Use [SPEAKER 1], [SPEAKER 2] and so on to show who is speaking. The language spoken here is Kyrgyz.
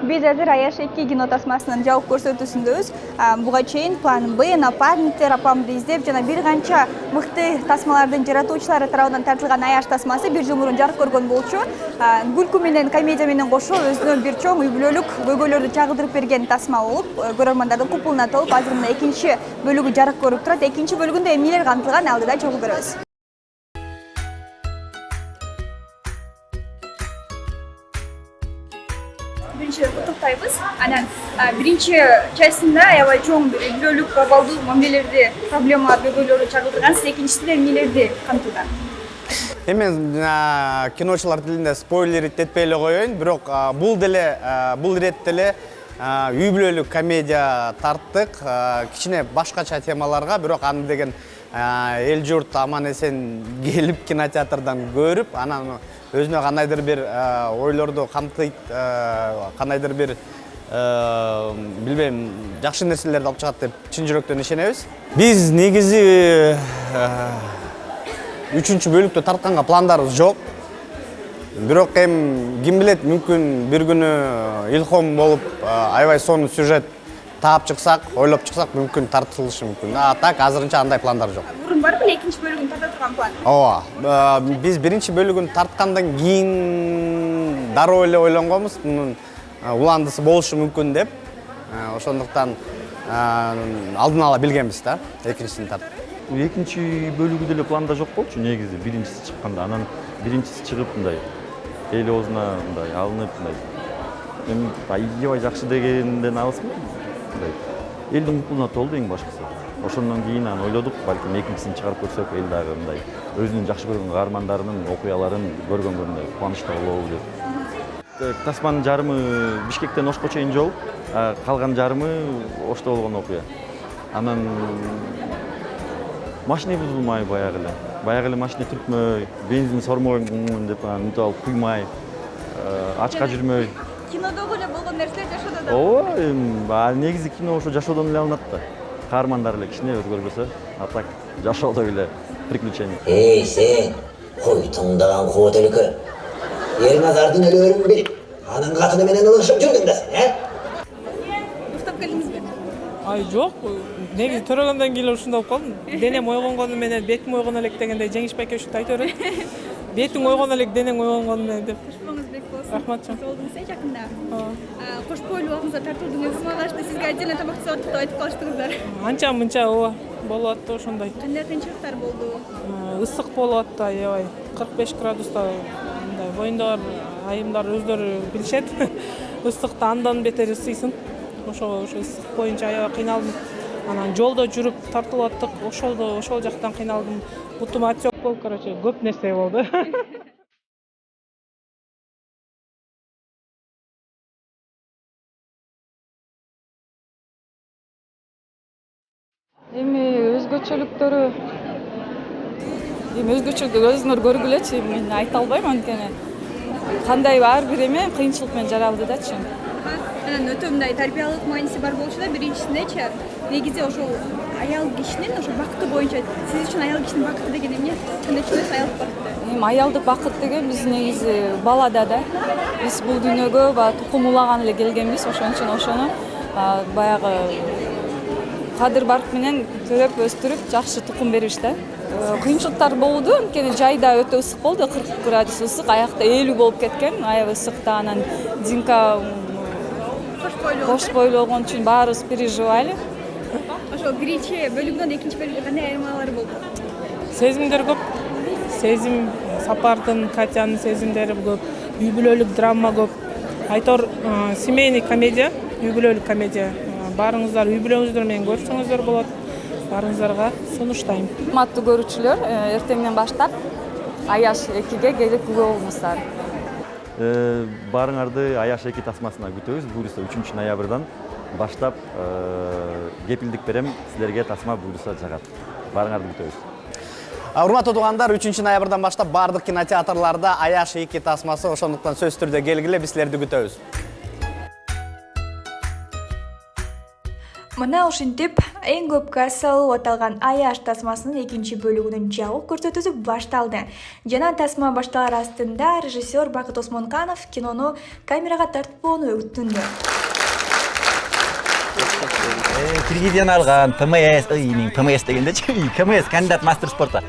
[SPEAKER 1] Biz hazır Аяш 2 кино tasmasının жауап көрсөтүүсүндөбүз. Буга чейин план Б, напарниктер апамды издеп жана бир канча мыкты тасмалардын жаратуучулары тарабынан тартылган Аяш тасмасы бир жыл мурун жарык көргөн болчу. Күлкү менен комедия менен кошо өзүнө бир чоң үй бүлөлүк көйгөйлөрдү чагылдырып берген тасма болуп, көрөрмандардын купулуна толуп азыр мына экинчи бөлүгү жарык көрүп турат. Экинчи бөлүгүндө эмнелер камтылган алдыда чогуу көрөбүз. Birinci kutuktayız. Anan birinci частында аябай чоң бөлүк абалдуу мамилелерди, проблема бөлүлөрү чагылдырган, экинчисинде эмнелерди камтылган?
[SPEAKER 2] Мен киночулар тилинде спойлер этпей эле коеюн, бирок бул иретте эле үй бүлөлүк комедия тарттык, кичине башкача темаларга, бирок аны деген эл журт аман эсен келип кинотеатрдан көрүп, анан өзүнө кандайдыр бир ойлорду камтыйт, кандайдыр бир билбейм, жакшы нерселерди алып чыгат деп чын жүрөктөн ишенебиз. Биз негизи 3-бөлүктө тартканга пландарыбыз жок. Бирок ким билет, мүмкүн бир күнү илхом болуп, аябай сонун сюжет таап чыксак, ойлоп чыксак, мүмкүн тартылышы мүмкүн. Так азырынча андай пландар жок.
[SPEAKER 1] Мурун бар беле экинчи бөлүгүн тарта турган план?
[SPEAKER 2] Ооба. Биз биринчи бөлүгүн тарткандан кийин дароо эле ойлонгонбуз, мунун уландысы болушу мүмкүн деп. Ошондуктан алдын ала билгенбиз да, экинчисин тарт.
[SPEAKER 3] Экинчи бөлүгү деле планда жок болчу, негизи биринчиси чыкканда, анан биринчиси чыгып мындай эл оозуна мындай алынып мындай. Эми аябай жакшы дегенден алысмын. Элдин купулуна толду эң башкысы. Ошондон кийин аны ойлодук, балким экинчисин чыгарып көрсөк, эл дагы мындай өзүнүн жакшы көргөн каармандарынын окуяларын көргөнгө мындай кубанычта болобу деп. Тасманын жарымы Бишкектен Ошко чейин жол, калган жарымы Ошто болгон окуя. Анан машина бузулмай баягы эле машина түртмөй, бензин сормой деп мынтип алып куймай, ачка жүрмөй.
[SPEAKER 1] Кинодогу эле болгон нерселер жашоодо да.
[SPEAKER 3] Ооба, негизи кино ошо жашоодон эле алынат да. Каармандар эле кичине өзгөрбөсө, а так жашоодо эле приключение.
[SPEAKER 4] Эй, сен, кой тыңдаган куут өлкө. Ерназардын өлөрүн билип, анын катыны менен ылышып жүрдүң да сен,
[SPEAKER 1] Уктап келдиңизби?
[SPEAKER 5] Ай, жок. Негизи төрөгөндөн кийин ушундай болуп калдым. Денем ойгонгону менен бетим ойгоно элек дегендей Жеңиш байке ушинтип айта берет. Бетиң ойгоно элек денең ойгонгону менен деп.
[SPEAKER 1] Кошпоңуз бек болсун.
[SPEAKER 5] Рахматчы.
[SPEAKER 1] Жолдуңуз жакында. Кошпойлуу убагыңызда тартылдыңыз. Кызмалашты, сизге отдельно тамак жасап деп айтып калыштыңыздар.
[SPEAKER 5] Анча мынча ооба болуп атты ошондой.
[SPEAKER 1] Кандай кыйынчылыктар болду?
[SPEAKER 5] Ысык болуп атты аябай. 45 градуста мындай боюндар, айымдар өздөрү билишет. Ысыкта андан бетер ысыйсың. Ошо ысык боюнча аябай кыйналдым. Анан жолдо жүрүп тартылып аттык, ошол жактан кыйналдым. Бутум отек болуп, короче, көп нерсе болду.
[SPEAKER 6] Эми өзгөчөлүктөрү өзүңөр көргүлөчү, мен айта албайм, анткени кандай ар бир эме кыйынчылык менен жаралды дачы.
[SPEAKER 1] Анан өтө мындай тарбиялык мааниси бар болчу да, биринчисиндечи негизи ошол аял кишинин ошо бакыты боюнча сиз үчүн аял кишинин бакыты деген эмне? Кандай түшүнөсүз аялдык бакытты?
[SPEAKER 6] Эми аялдык бакыт деген биз негизи балада да. Биз бул дүйнөгө тукум улаган эле келгенбиз, ошон үчүн ошону баягы кадыр барк менен төрөп өстүрүп жакшы тукум бериш да. Кыйынчылыктар болду, анткени жайда өтө ысык болду, 40 градус ысык, аякта 50 болуп кеткен, аябай ысыкта, анан Динка кош бойлуу болгон үчүн баарыбыз переживали.
[SPEAKER 1] Ошо биринчи бөлүгүнөн экинчи бөлүгүнө кандай айырмалары болду?
[SPEAKER 5] Сезимдер көп. Сезим Сапардын, Катянын сезимдери көп. Үй бүлөлүк драма көп. Айтор семейный комедия, үй бүлөлүк комедия. Баарыңыздар үй бүлөңүздөр менен көрсөңүздөр болот. Баарыңыздарга сунуштайм.
[SPEAKER 6] Урматтуу көрүүчүлөр, эртеңден баштап Аяш 2ге келип күбө болуңуздар.
[SPEAKER 3] Баарыңарды Аяш 2 тасмасына күтөбүз. Буюрса 3 ноябрдан баштап кепилдик берем, силерге тасма буюрса жагат. Баарыңарды күтөбүз.
[SPEAKER 2] Урматтуу туугандар, 3 ноябрдан баштап бардык кинотеатрларда Аяш 2 тасмасы, ошондуктан сөзсүз түрдө келгиле, биз силерди күтөбүз.
[SPEAKER 1] Мына ушинтип эң көп кассалуу аталган аяш тасмасынын экинчи бөлүгүнүн жабык көрсөтүүсү башталды. Жана тасма башталар астында режиссер Бакыт Осмонканов кинону камерага тартпоону өтүндү.
[SPEAKER 7] Телевизион алган ПМС, ПМС дегенде КМС кандидат мастер спорта.